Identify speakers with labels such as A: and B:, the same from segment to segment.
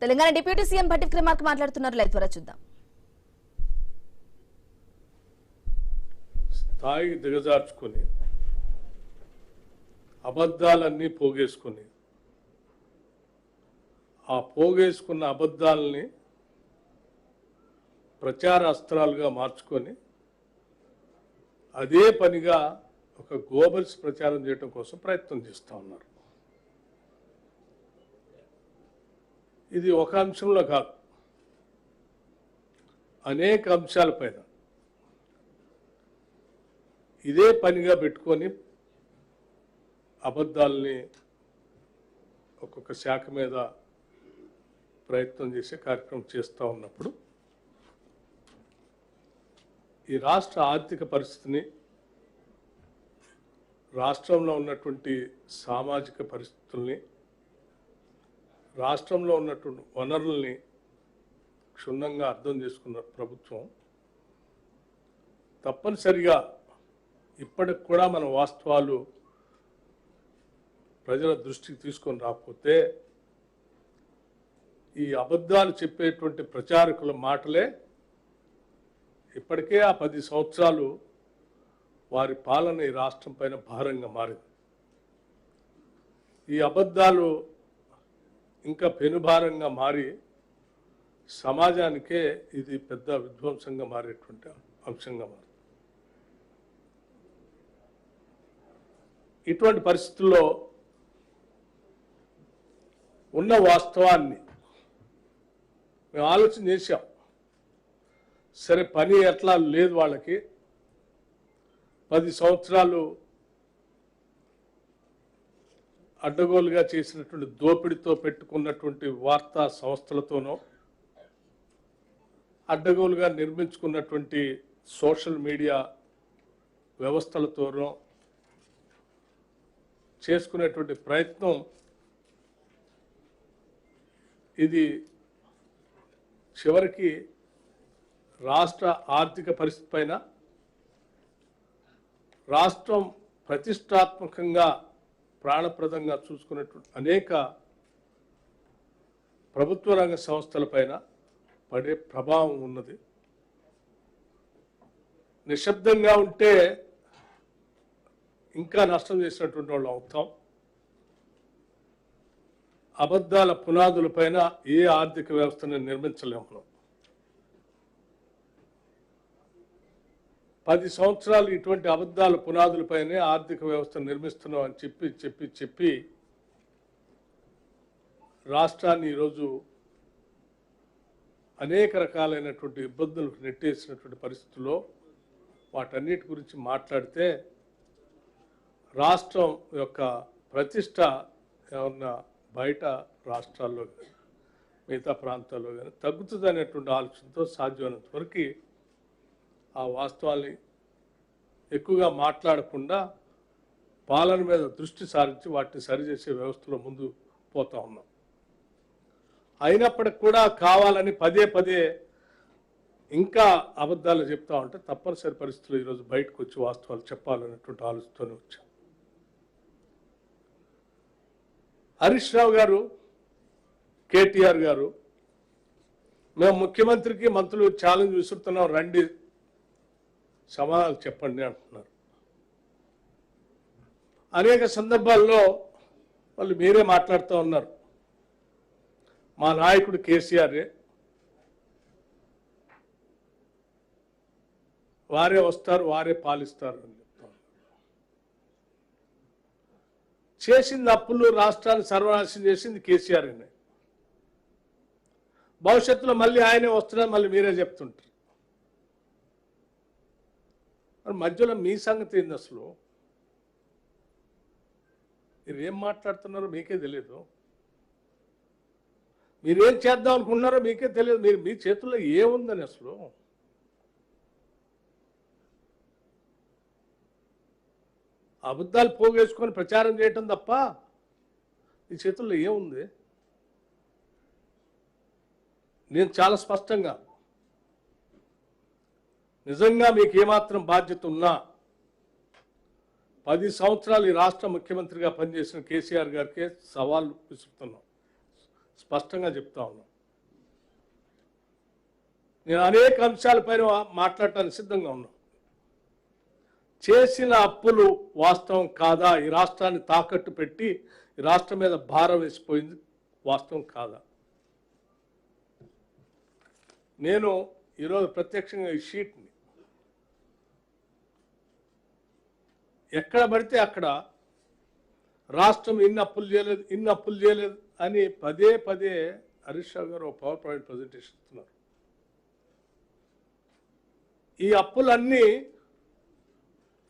A: Telangana deputy CM Bhatti Vikramarka మాట్లాడుతున్నారు. Live ద్వారా చూద్దాం.
B: స్థాయి దిగజార్చుకొని అబద్ధాలన్నీ పోగేసుకొని ఆ పోగేసుకున్న అబద్ధాలని ప్రచార అస్త్రాలుగా మార్చుకొని అదే పనిగా ఒక గోబల్స్ ప్రచారం చేయడం కోసం ప్రయత్నం చేస్తూ ఉన్నారు. ఇది ఒక అంశంలో కాదు, అనేక అంశాలపైన ఇదే పనిగా పెట్టుకొని అబద్ధాలని ఒక్కొక్క శాఖ మీద ప్రయత్నం చేసే కార్యక్రమం చేస్తూ ఉన్నప్పుడు ఈ రాష్ట్ర ఆర్థిక పరిస్థితిని, రాష్ట్రంలో ఉన్నటువంటి సామాజిక పరిస్థితుల్ని, రాష్ట్రంలో ఉన్నటువంటి వనరుల్ని క్షుణ్ణంగా అర్థం చేసుకున్న ప్రభుత్వం తప్పనిసరిగా ఇప్పటికి కూడా మన వాస్తవాలు ప్రజల దృష్టికి తీసుకొని రాకపోతే ఈ అబద్ధాలు చెప్పేటువంటి ప్రచారకుల మాటలే ఇప్పటికే ఆ 10 సంవత్సరాలు వారి పాలన ఈ రాష్ట్రం పైన భారంగా మారింది. ఈ అబద్ధాలు ఇంకా పెనుభారంగా మారి సమాజానికే ఇది పెద్ద విధ్వంసంగా మారేటువంటి అంశంగా మారింది. ఇటువంటి పరిస్థితుల్లో ఉన్న వాస్తవాన్ని మేము ఆలోచన చేశాం. సరే, పని ఎట్లా లేదు, వాళ్ళకి 10 సంవత్సరాలు అడ్డగోలుగా చేసినటువంటి దోపిడితో పెట్టుకున్నటువంటి వార్తా సంస్థలతోనో, అడ్డగోలుగా నిర్మించుకున్నటువంటి సోషల్ మీడియా వ్యవస్థలతోనో చేసుకునేటువంటి ప్రయత్నం ఇది చివరికి రాష్ట్ర ఆర్థిక పరిస్థితి పైన, రాష్ట్రం ప్రతిష్టాత్మకంగా ప్రాణప్రదంగా చూసుకునేటువంటి అనేక ప్రభుత్వ రంగ సంస్థలపైన పడే ప్రభావం ఉన్నది. నిశ్శబ్దంగా ఉంటే ఇంకా నష్టం చేసినటువంటి వాళ్ళు అవుతాం. అబద్ధాల పునాదులపైన ఏ ఆర్థిక వ్యవస్థను నిర్మించలేము మనం. 10 సంవత్సరాలు ఇటువంటి అబద్ధాల పునాదులపైనే ఆర్థిక వ్యవస్థను నిర్మిస్తున్నాం అని చెప్పి రాష్ట్రాన్ని ఈరోజు అనేక రకాలైనటువంటి ఇబ్బందులకు నెట్టేసినటువంటి పరిస్థితుల్లో వాటన్నిటి గురించి మాట్లాడితే రాష్ట్రం యొక్క ప్రతిష్ట ఏమన్నా బయట రాష్ట్రాల్లో కానీ మిగతా ప్రాంతాల్లో కానీ తగ్గుతుంది అనేటువంటి ఆలోచనతో సాధ్యమైనంత వరకు ఆ వాస్తవాల్ని ఎక్కువగా మాట్లాడకుండా పాలన మీద దృష్టి సారించి వాటిని సరిచేసే వ్యవస్థలో ముందు పోతా ఉన్నాం. అయినప్పటికి కూడా కావాలని పదే ఇంకా అబద్ధాలు చెప్తా ఉంటే తప్పనిసరి పరిస్థితులు ఈరోజు బయటకు వచ్చి వాస్తవాలు చెప్పాలనేటువంటి ఆలోచనతోనే వచ్చాం. హరీష్ రావు గారు, కేటీఆర్ గారు, మేము ముఖ్యమంత్రికి మంత్రులు ఛాలెంజ్ విసురుతున్నాం, రండి సమాధానాలు చెప్పండి అంటున్నారు. అనేక సందర్భాల్లో వాళ్ళు మీరే మాట్లాడుతూ ఉన్నారు, మా నాయకుడు కేసీఆరే, వారే వస్తారు, వారే పాలిస్తారు అని చెప్తారు. చేసింది అప్పులు, రాష్ట్రాన్ని సర్వనాశనం చేసింది కేసీఆర్ అనే. భవిష్యత్తులో మళ్ళీ ఆయనే వస్తున్నారు, మళ్ళీ మీరే చెప్తుంటారు. మరి మధ్యలో మీ సంగతి ఏంది? అసలు మీరు ఏం మాట్లాడుతున్నారో మీకే తెలియదు, మీరేం చేద్దాం అనుకుంటున్నారో మీకే తెలియదు. మీ చేతుల్లో ఏముందని అసలు అబద్ధాలు పోగేసుకొని ప్రచారం చేయటం తప్ప ఈ చేతుల్లో ఏముంది? నేను చాలా స్పష్టంగా, నిజంగా మీకు ఏమాత్రం బాధ్యత ఉన్నా 10 సంవత్సరాలు ఈ రాష్ట్ర ముఖ్యమంత్రిగా పనిచేసిన కేసీఆర్ గారికి సవాల్ విసురుతున్నాం, స్పష్టంగా చెప్తా ఉన్నాం. నేను అనేక అంశాలపైన మాట్లాడటానికి సిద్ధంగా ఉన్నాను. చేసిన అప్పులు వాస్తవం కాదా? ఈ రాష్ట్రాన్ని తాకట్టు పెట్టి ఈ రాష్ట్రం మీద భారం వేసిపోయింది వాస్తవం కాదా? నేను ఈరోజు ప్రత్యక్షంగా ఈ షీట్ని ఎక్కడ పడితే అక్కడ రాష్ట్రం ఇన్ని అప్పులు చేయలేదు అని పదే పదే హరీష్ రావు గారు ఒక పవర్ పాయింట్ ప్రజెంటేషన్ ఇస్తున్నారు. ఈ అప్పులన్నీ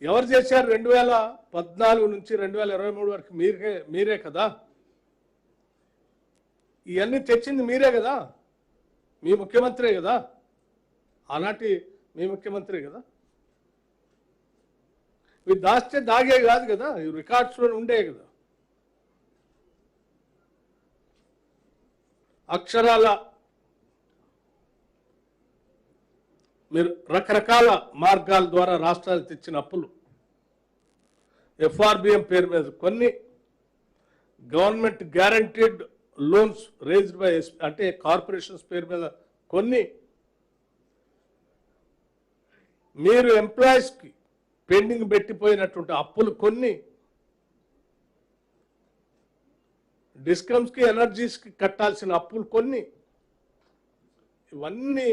B: ఎవరు చేశారు? 2014 నుంచి 2023 వరకు మీరే కదా. ఇవన్నీ తెచ్చింది మీరే కదా, మీ ముఖ్యమంత్రే కదా, ఆనాటి మీ ముఖ్యమంత్రే కదా. ఇవి దాస్తే దాగే కాదు కదా, ఇవి రికార్డ్స్లో ఉండే కదా. అక్షరాల మీరు రకరకాల మార్గాల ద్వారా రాష్ట్రాలు తెచ్చిన అప్పులు, ఎఫ్ఆర్బిఎం పేరు మీద కొన్ని, government guaranteed loans raised by అంటే కార్పొరేషన్స్ పేరు మీద కొన్ని, మీరు ఎంప్లాయీస్కి పెండింగ్ పెట్టిపోయినటువంటి అప్పులు కొన్ని, డిస్కమ్స్కి ఎనర్జీస్కి కట్టాల్సిన అప్పులు కొన్ని, ఇవన్నీ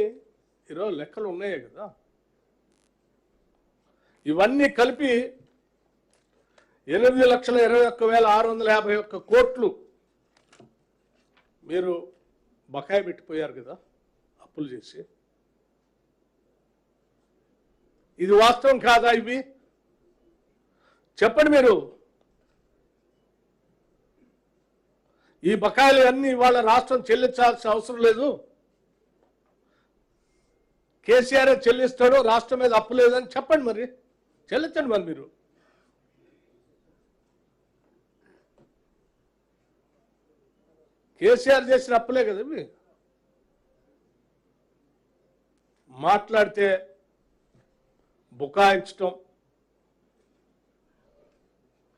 B: ఈరోజు లెక్కలు ఉన్నాయే కదా. ఇవన్నీ కలిపి 8,21,651 కోట్లు మీరు బకాయి పెట్టిపోయారు కదా అప్పులు చేసి. ఇది వాస్తవం కాదా? ఇవి చెప్పండి మీరు. ఈ బకాయిలు అన్నీ ఇవాళ రాష్ట్రం చెల్లించాల్సిన అవసరం లేదు. కేసీఆర్ చెల్లిస్తాడు, రాష్ట్రం మీద అప్పు లేదని చెప్పండి, మరి చెల్లించండి. మరి మీరు కేసీఆర్ చేసిన అప్పులే కదా ఇవి. మాట్లాడితే బుకాయించటం,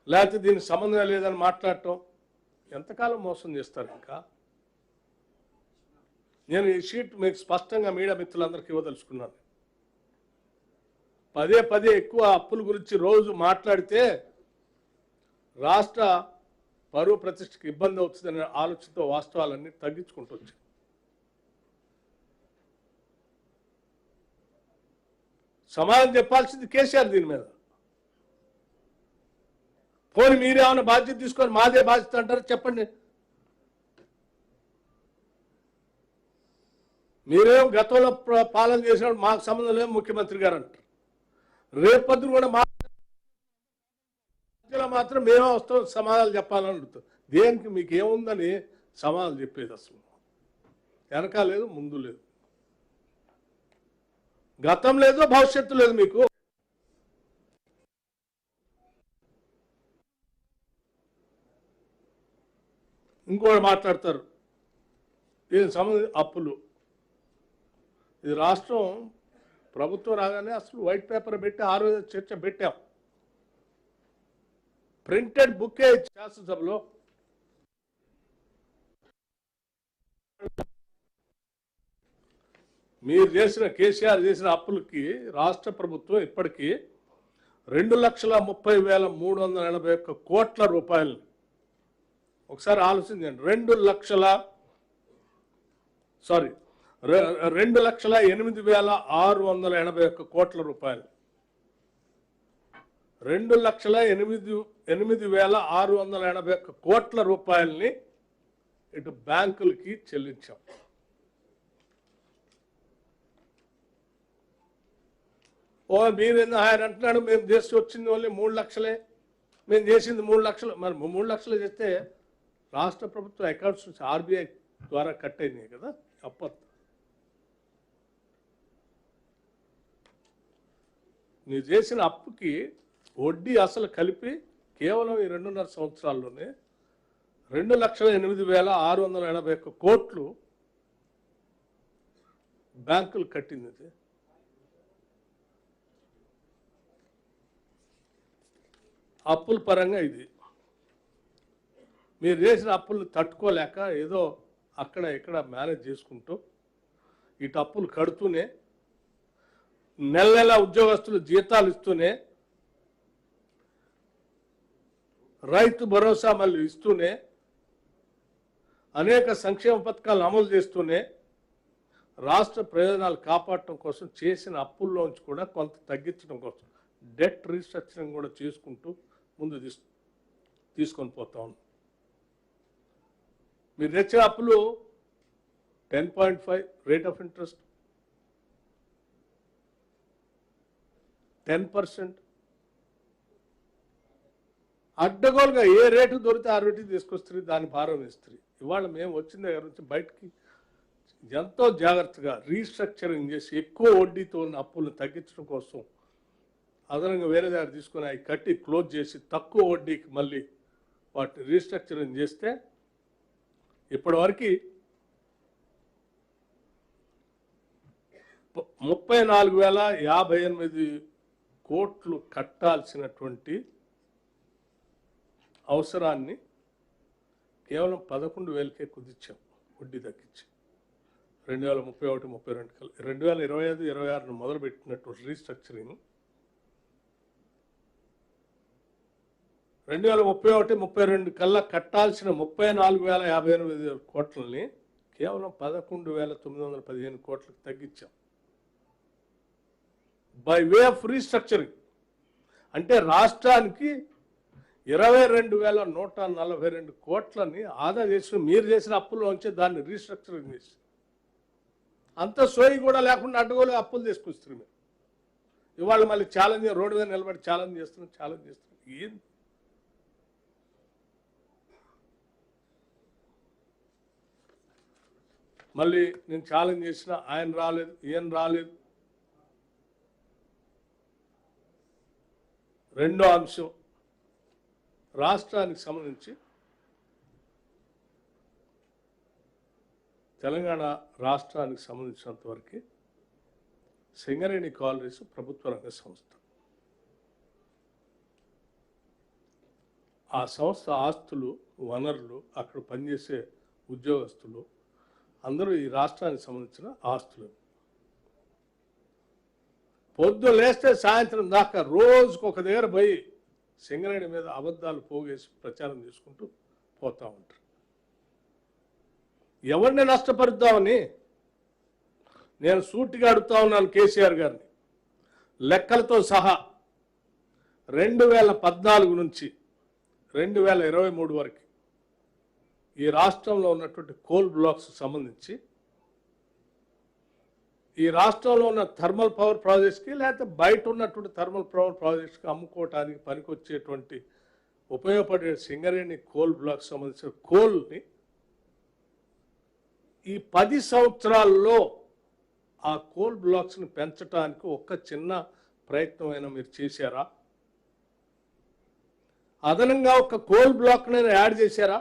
B: లేకపోతే దీనికి సంబంధం లేదని మాట్లాడటం ఎంతకాలం మోసం చేస్తారు? ఇంకా నేను ఈ షీట్ మీకు స్పష్టంగా మీడియా మిత్రులందరికీ ఇవ్వదలుచుకున్నాను. పదే పదే ఎక్కువ అప్పుల గురించి రోజు మాట్లాడితే రాష్ట్ర పరువు ప్రతిష్టకి ఇబ్బంది అవుతుందనే ఆలోచనతో వాస్తవాలన్నీ తగ్గించుకుంటూ వచ్చాయి. సమాధానం చెప్పాల్సింది కేసీఆర్ దీని మీద. పోనీ మీరేమైనా బాధ్యత తీసుకొని మాదే బాధ్యత అంటారు? చెప్పండి. మీరేం గతంలో పాలన చేసినప్పుడు మాకు సంబంధం లేదు ముఖ్యమంత్రి గారు అంటారు. రేపొద్దున కూడా మా మాత్రం మేమే వస్తాం సమాధానాలు చెప్పాలని అడుగుతాం. దేనికి మీకు ఏముందని సమాధానం చెప్పేది? అసలు వెనక లేదు, ముందు లేదు, గతం లేదు, భవిష్యత్తు లేదు మీకు. ఇంకోటి మాట్లాడతారు దీనికి సంబంధించి అప్పులు. ఇది రాష్ట్రం ప్రభుత్వం రాగానే అసలు వైట్ పేపర్ పెట్టి ఆ రోజు చర్చ పెట్టాం. ప్రింటెడ్ బుక్కే శాసనసభలో. మీరు చేసిన కేసీఆర్ చేసిన అప్పులకి రాష్ట్ర ప్రభుత్వం ఇప్పటికీ 2,30,381 కోట్ల రూపాయలు. ఒకసారి ఆలోచించండి. 2,08,681 కోట్ల రూపాయలు. 2,08,681 కోట్ల రూపాయలని ఇటు బ్యాంకులకి చెల్లించాం. మీరేందో ఆయన అంటున్నాడు మేము చేసి వచ్చింది ఓన్లీ 3 లక్షలే, మేము చేసింది 3 లక్షలు. మరి 3 లక్షలు చేస్తే రాష్ట్ర ప్రభుత్వం అకౌంట్స్ నుంచి ఆర్బీఐ ద్వారా కట్ అయినాయి కదా అప్పు. మీరు చేసిన అప్పుకి వడ్డీ అసలు కలిపి కేవలం ఈ 2.5 సంవత్సరాల్లోనే 2,08,681 కోట్లు బ్యాంకులు కట్టింది. అప్పుల పరంగా ఇది. మీరు చేసిన అప్పులు తట్టుకోలేక ఏదో అక్కడ ఇక్కడ మేనేజ్ చేసుకుంటూ ఇటు అప్పులు కడుతూనే నెల నెల ఉద్యోగస్తులు జీతాలు ఇస్తూనే రైతు భరోసా మళ్ళీ ఇస్తూనే అనేక సంక్షేమ పథకాలను అమలు చేస్తూనే రాష్ట్ర ప్రయోజనాలు కాపాడటం కోసం చేసిన అప్పుల్లోంచి కూడా కొంత తగ్గించడం కోసం డెట్ రీస్ట్రక్చరింగ్ కూడా చేసుకుంటూ ముందు తీసుకొని పోతా ఉన్నాం. మీరు తెచ్చిన అప్పులు 10.5 రేట్ ఆఫ్ ఇంట్రెస్ట్, 10%. అడ్డగోలుగా ఏ రేటు దొరికితే ఆ రేటుకి తీసుకొస్తారు, దాని భారం ఇస్తారు. ఇవాళ మేము వచ్చిన దగ్గర నుంచి బయటికి ఎంతో జాగ్రత్తగా రీస్ట్రక్చరింగ్ చేసి ఎక్కువ వడ్డీతో ఉన్న అప్పులను తగ్గించడం కోసం అదనంగా వేరే దగ్గర తీసుకుని అవి కట్టి క్లోజ్ చేసి తక్కువ వడ్డీకి మళ్ళీ వాటిని రీస్ట్రక్చరింగ్ చేస్తే ఇప్పటివరకు 34,058 కోట్లు కట్టాల్సినటువంటి అవసరాన్ని కేవలం 11,000కే కుదించాం వడ్డీ తగ్గించి. 2031-32 కల్లా 2025-26 మొదలుపెట్టినటువంటి రీస్ట్రక్చరింగ్ 2031-32 కల్లా కట్టాల్సిన 34,058 కోట్లని కేవలం 11,915 కోట్లకు తగ్గించాం బై వే ఆఫ్ రీస్ట్రక్చరింగ్. అంటే రాష్ట్రానికి 22,142 కోట్లని ఆదా చేసి మీరు చేసిన అప్పుల్లోంచి దాన్ని రీస్ట్రక్చరింగ్ చేసి అంత సోయి కూడా లేకుండా అడ్డగోలు అప్పులు తీసుకొస్తారు. మీరు ఇవాళ మళ్ళీ ఛాలెంజ్ రోడ్డు మీద నిలబడి ఛాలెంజ్ చేస్తున్నాం. ఏం మళ్ళీ నేను ఛాలెంజ్ చేసిన ఆయన రాలేదు, ఈయన రాలేదు. రెండో అంశం, రాష్ట్రానికి సంబంధించి తెలంగాణ రాష్ట్రానికి సంబంధించినంత వరకు సింగరేణి కాలరీస్ ప్రభుత్వ రంగ సంస్థ. ఆ సంస్థ ఆస్తులు, వనరులు, అక్కడ పనిచేసే ఉద్యోగస్తులు అందరూ ఈ రాష్ట్రానికి సంబంధించిన ఆస్తులు. పొద్దు లేస్తే సాయంత్రం దాకా రోజుకు ఒక దగ్గర పోయి సింగరేణి మీద అబద్ధాలు పోగేసి ప్రచారం చేసుకుంటూ పోతూ ఉంటారు. ఎవరిని నష్టపరుద్దామని నేను సూటిగా అడుగుతా ఉన్నాను కేసీఆర్ గారిని. లెక్కలతో సహా 2014 నుంచి 2023 వరకు ఈ రాష్ట్రంలో ఉన్నటువంటి కోల్ బ్లాక్స్ సంబంధించి ఈ రాష్ట్రంలో ఉన్న థర్మల్ పవర్ ప్రాజెక్ట్స్కి లేకపోతే బయట ఉన్నటువంటి థర్మల్ పవర్ ప్రాజెక్ట్స్కి అమ్ముకోవటానికి పనికొచ్చేటువంటి ఉపయోగపడే సింగరేణి కోల్ బ్లాక్స్ సంబంధించిన కోల్ని ఈ 10 సంవత్సరాల్లో ఆ కోల్ బ్లాక్స్ని పెంచడానికి ఒక్క చిన్న ప్రయత్నమైనా మీరు చేశారా? అదనంగా ఒక కోల్ బ్లాక్నైనా యాడ్ చేశారా?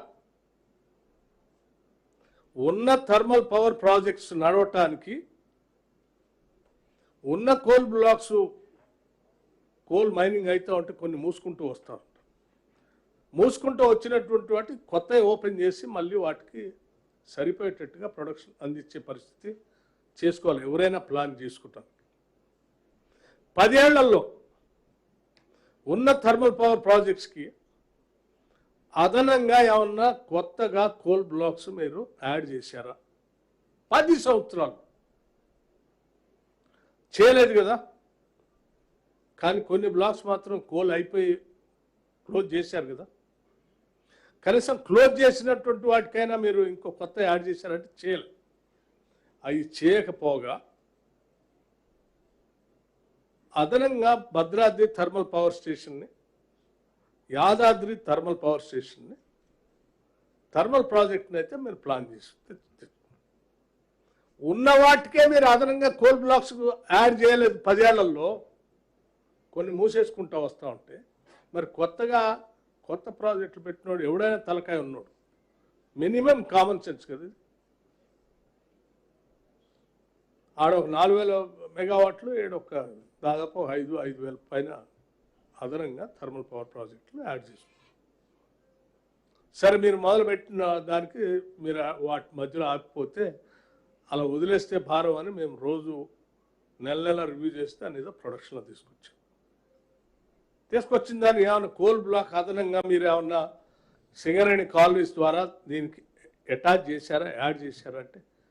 B: ఉన్న థర్మల్ పవర్ ప్రాజెక్ట్స్ నడవటానికి ఉన్న కోల్ బ్లాక్స్ కోల్ మైనింగ్ అయితే ఉంటే కొన్ని మూసుకుంటూ వస్తారు. మూసుకుంటూ వచ్చినటువంటి వాటి కొత్త ఓపెన్ చేసి మళ్ళీ వాటికి సరిపోయేటట్టుగా ప్రొడక్షన్ అందించే పరిస్థితి చేసుకోవాలి ఎవరైనా ప్లాన్ చేసుకుంటారు. 10 ఏళ్లలో ఉన్న థర్మల్ పవర్ ప్రాజెక్ట్స్కి అదనంగా ఏమన్నా కొత్తగా కోల్ బ్లాక్స్ మీరు యాడ్ చేశారా? 10 సంవత్సరాలు చేయలేదు కదా. కానీ కొన్ని బ్లాక్స్ మాత్రం కోల్ అయిపోయి క్లోజ్ చేశారు కదా. కనీసం క్లోజ్ చేసినటువంటి వాటికైనా మీరు ఇంకో కొత్త యాడ్ చేశారంటే చేయలేదు. అవి చేయకపోగా అదనంగా భద్రాద్రి థర్మల్ పవర్ స్టేషన్ని, యాదాద్రి థర్మల్ పవర్ స్టేషన్ని, థర్మల్ ప్రాజెక్ట్ని అయితే మీరు ప్లాన్ చేసి ఉన్న వాటికే మీరు అదనంగా కోల్ బ్లాక్స్ యాడ్ చేయలేదు. 10 ఏళ్లలో కొన్ని మూసేసుకుంటూ వస్తూ ఉంటే మరి కొత్త ప్రాజెక్టులు పెట్టినోడు ఎవడైనా తలకాయ ఉన్నాడు. మినిమం కామన్ సెన్స్ కదా. ఆడ ఒక 4,000 మెగావాట్లు, ఏడొక దాదాపు 5,000 పైన అదనంగా థర్మల్ పవర్ ప్రాజెక్టులు యాడ్ చేసుకుంటారు. సరే, మీరు మొదలుపెట్టిన దానికి మీరు వాటి మధ్యలో ఆగిపోతే అలా వదిలేస్తే భారం అని మేము రోజు నెల రివ్యూ చేస్తే అనేది ప్రొడక్షన్లో తీసుకొచ్చిన దాన్ని ఏమన్నా కోల్ బ్లాక్ అదనంగా మీరు ఏమన్నా సింగరేణి కాలనీస్ ద్వారా దీనికి అటాచ్ చేశారా, యాడ్ చేశారా అంటే